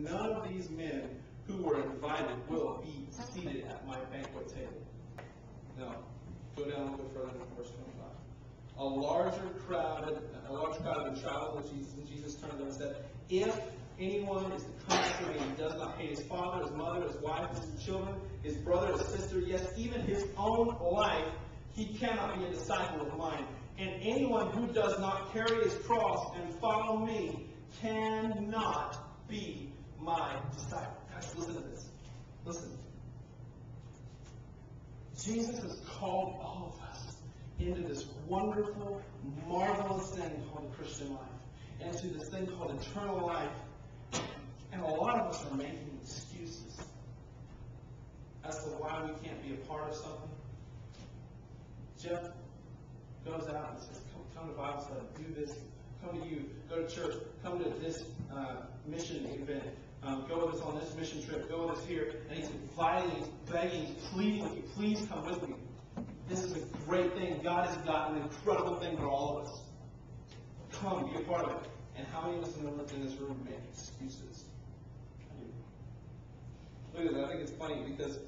none of these men who were invited will be seated at my banquet table. No. Go down a little bit further in verse 25. A large crowd had been traveling with Jesus, and Jesus turned to them and said, if anyone is to come after me and does not hate his father, his mother, his wife, his children, his brother, his sister, yes, even his own life, he cannot be a disciple of mine. And anyone who does not carry his cross and follow me cannot be my disciple. Guys, listen to this. Listen. Jesus has called all of us into this wonderful, marvelous thing called the Christian life, and to this thing called eternal life. And a lot of us are making excuses as to why we can't be a part of something. Jeff goes out and says, come to Bible study, do this, come to you, go to church, come to this mission event, go with us on this mission trip, go with us here. And he's inviting, he's begging, he's pleading with you, please come with me. This is a great thing. God has got an incredible thing for all of us. Come, be a part of it. And how many of us in this room make excuses? Look at that. I think it's funny because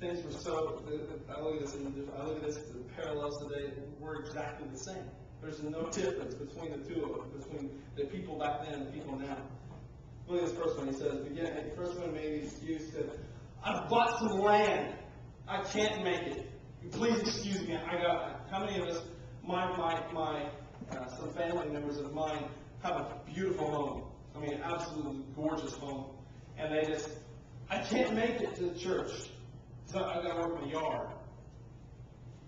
things were so. I look at this. The parallels today. We're exactly the same. There's no difference between the two of them, between the people back then and the people now. Look at this first one. He says, the first one made the excuse that I've bought some land. I can't make it. Please excuse me. How many of us? Some family members of mine have a beautiful home. I mean, absolutely gorgeous home, and I can't make it to the church. So I've got to work in the yard.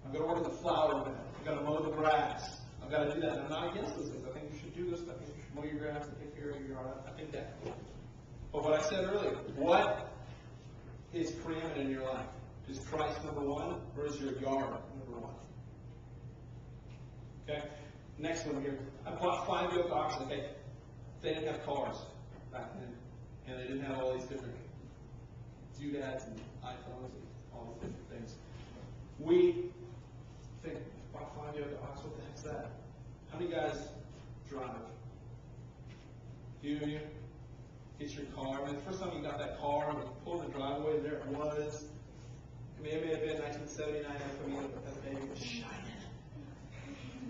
I've got to work in the flower bed. I've got to mow the grass. I've got to do that. And I'm not against those things. I think you should do this. I think you should mow your grass and take care of your yard. I think that. But what I said earlier, what is preeminent in your life? Is Christ number one, or is your yard number one? Okay? Next one here. I bought 5 yoke oxen. Okay? They didn't have cars back then. And they didn't have all these different doodads and iPhones and all these different things. We think, bought 5 yoke oxen. What the heck's that? How many guys drive? Do you? Get your car. I mean, the first time you got that car and you pulled the driveway, there it was. It may have been 1979 Camino, but that baby was shining.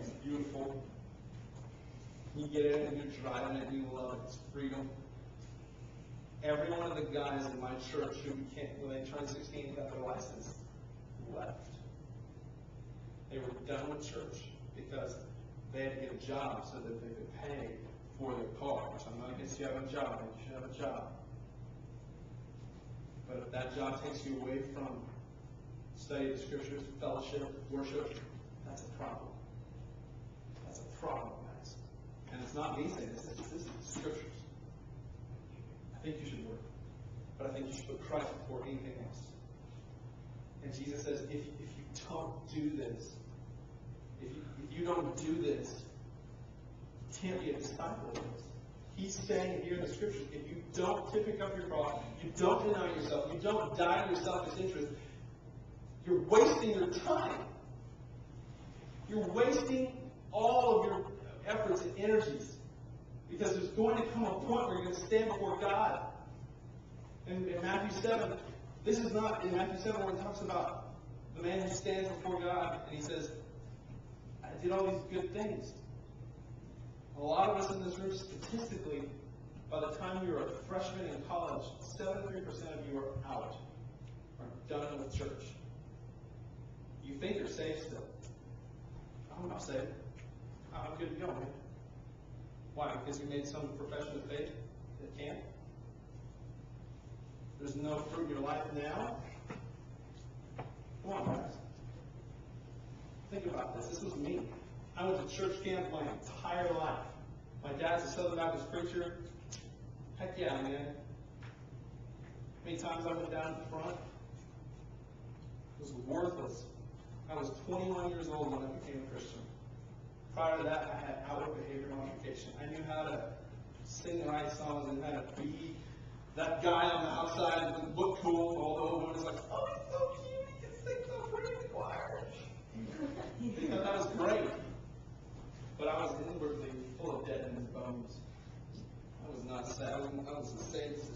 It's beautiful. You get in and you're driving it and you love it. It's freedom. Every one of the guys in my church who when they turned 16 and got their license, left. They were done with church because they had to get a job so that they could pay for their car. Which I'm not against you having a job. You should have a job. But if that job takes you away from study of the Scriptures, fellowship, worship, that's a problem. That's a problem, guys. And it's not me saying this, this is the Scriptures. I think you should work. But I think you should put Christ before anything else. And Jesus says, if you don't do this, if you don't do this, you can't be a disciple of this. He's saying here in the Scriptures, if you don't pick up your cross, you don't deny yourself, you don't die to your selfish interest, you're wasting your time. You're wasting all of your efforts and energies. Because there's going to come a point where you're going to stand before God. And in Matthew 7, this is not in Matthew 7 where it talks about the man who stands before God and he says, I did all these good things. A lot of us in this room, statistically, by the time you're a freshman in college, 73% of you are out, are done with church. You think you're saved still. I'm not saved. I'm good to go, man. Why? Because you made some profession of faith that can't? There's no fruit in your life now? Come on, guys. Think about this. This was me. I went to church camp my entire life. My dad's a Southern Baptist preacher. Heck yeah, man. How many times I went down in front? It was worthless. I was 21 years old when I became a Christian. Prior to that, I had outward behavior modification. I knew how to sing the right songs and how to be that guy on the outside that looked cool, although everyone was like, oh, he's so cute, he can sing so pretty in the choir. You know, that was great. But I was inwardly full of dead men's bones. I was not say, I wasn't saying this